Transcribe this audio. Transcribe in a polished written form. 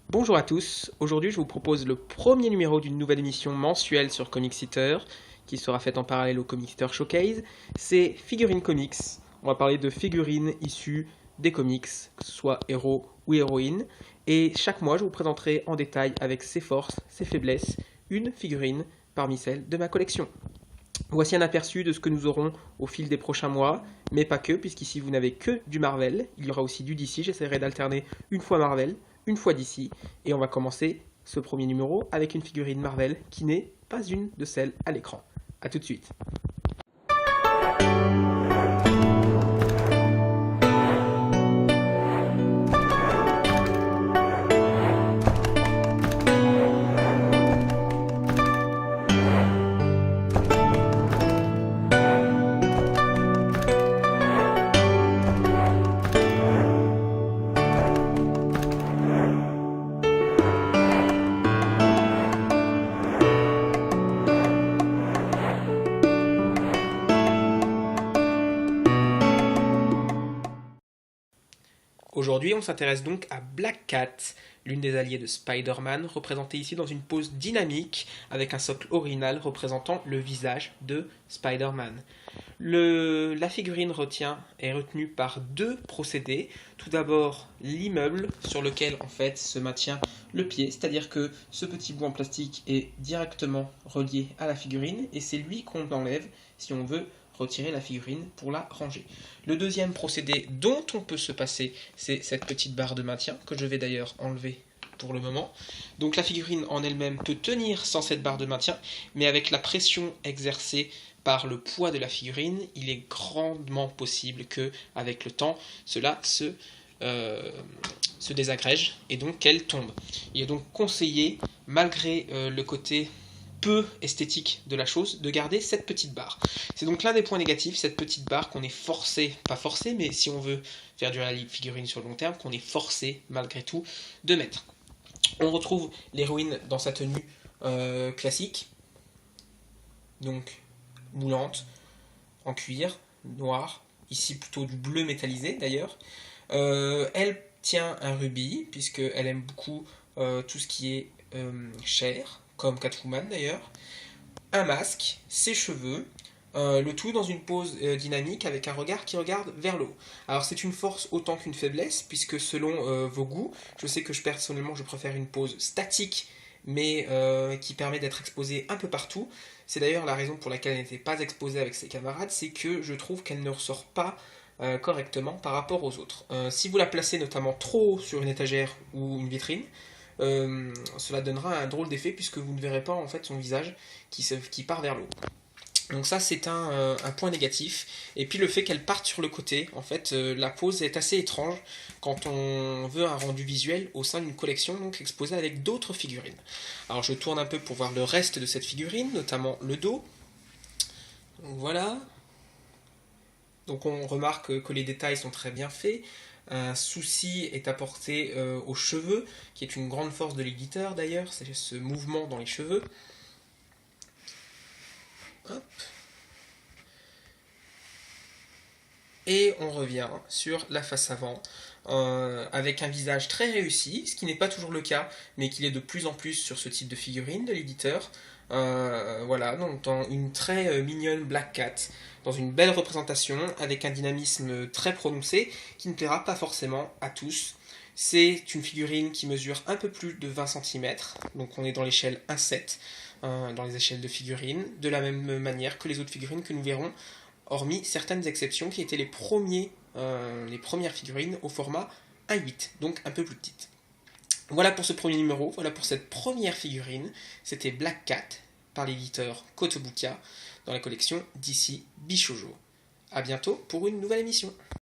Bonjour à tous, aujourd'hui je vous propose le premier numéro d'une nouvelle émission mensuelle sur Comics Eater, qui sera faite en parallèle au Comics Eater Showcase. C'est Figurine Comics. On va parler de figurines issues des comics, que ce soit héros ou héroïnes. Et chaque mois je vous présenterai en détail avec ses forces, ses faiblesses, une figurine parmi celles de ma collection. Voici un aperçu de ce que nous aurons au fil des prochains mois, mais pas que, puisqu'ici vous n'avez que du Marvel, il y aura aussi du DC, j'essaierai d'alterner une fois Marvel, une fois DC, et on va commencer ce premier numéro avec une figurine Marvel qui n'est pas une de celles à l'écran. A tout de suite. Aujourd'hui, on s'intéresse donc à Black Cat, l'une des alliées de Spider-Man, représentée ici dans une pose dynamique avec un socle original représentant le visage de Spider-Man. La figurine est retenue par deux procédés. Tout d'abord, l'immeuble sur lequel en fait se maintient le pied, c'est-à-dire que ce petit bout en plastique est directement relié à la figurine et c'est lui qu'on enlève si on veut retirer la figurine pour la ranger. Le deuxième procédé dont on peut se passer, c'est cette petite barre de maintien, que je vais d'ailleurs enlever pour le moment. Donc la figurine en elle-même peut tenir sans cette barre de maintien, mais avec la pression exercée par le poids de la figurine, il est grandement possible que, avec le temps, cela se désagrège et donc qu'elle tombe. Il est donc conseillé, malgré le côté peu esthétique de la chose, de garder cette petite barre. C'est donc l'un des points négatifs, cette petite barre qu'on est forcé, pas forcé, mais si on veut faire durer la figurine sur le long terme, qu'on est forcé malgré tout de mettre. On retrouve l'héroïne dans sa tenue classique, donc moulante, en cuir, noir, ici plutôt du bleu métallisé d'ailleurs. Elle tient un rubis, puisqu'elle aime beaucoup tout ce qui est chair, comme Catwoman d'ailleurs, un masque, ses cheveux, le tout dans une pose dynamique avec un regard qui regarde vers le haut. Alors c'est une force autant qu'une faiblesse, puisque selon vos goûts, je sais que personnellement je préfère une pose statique, mais qui permet d'être exposée un peu partout. C'est d'ailleurs la raison pour laquelle elle n'était pas exposée avec ses camarades, c'est que je trouve qu'elle ne ressort pas correctement par rapport aux autres. Si vous la placez notamment trop haut sur une étagère ou une vitrine, cela donnera un drôle d'effet puisque vous ne verrez pas en fait son visage qui part vers le haut. Donc ça c'est un point négatif. Et puis le fait qu'elle parte sur le côté, en fait la pose est assez étrange quand on veut un rendu visuel au sein d'une collection donc exposée avec d'autres figurines. Alors je tourne un peu pour voir le reste de cette figurine, notamment le dos. Donc voilà. Donc on remarque que les détails sont très bien faits. Un souci est apporté aux cheveux, qui est une grande force de l'éditeur d'ailleurs, c'est ce mouvement dans les cheveux. Hop. Et on revient sur la face avant, avec un visage très réussi, ce qui n'est pas toujours le cas, mais qu'il est de plus en plus sur ce type de figurine de l'éditeur. Voilà, donc dans une très mignonne Black Cat, dans une belle représentation, avec un dynamisme très prononcé, qui ne plaira pas forcément à tous. C'est une figurine qui mesure un peu plus de 20 cm, donc on est dans l'échelle 1/7, dans les échelles de figurines, de la même manière que les autres figurines que nous verrons, hormis certaines exceptions qui étaient les premières figurines au format 1/8, donc un peu plus petites. Voilà pour ce premier numéro, voilà pour cette première figurine. C'était Black Cat par l'éditeur Kotobukiya dans la collection DC Bishojo. A bientôt pour une nouvelle émission.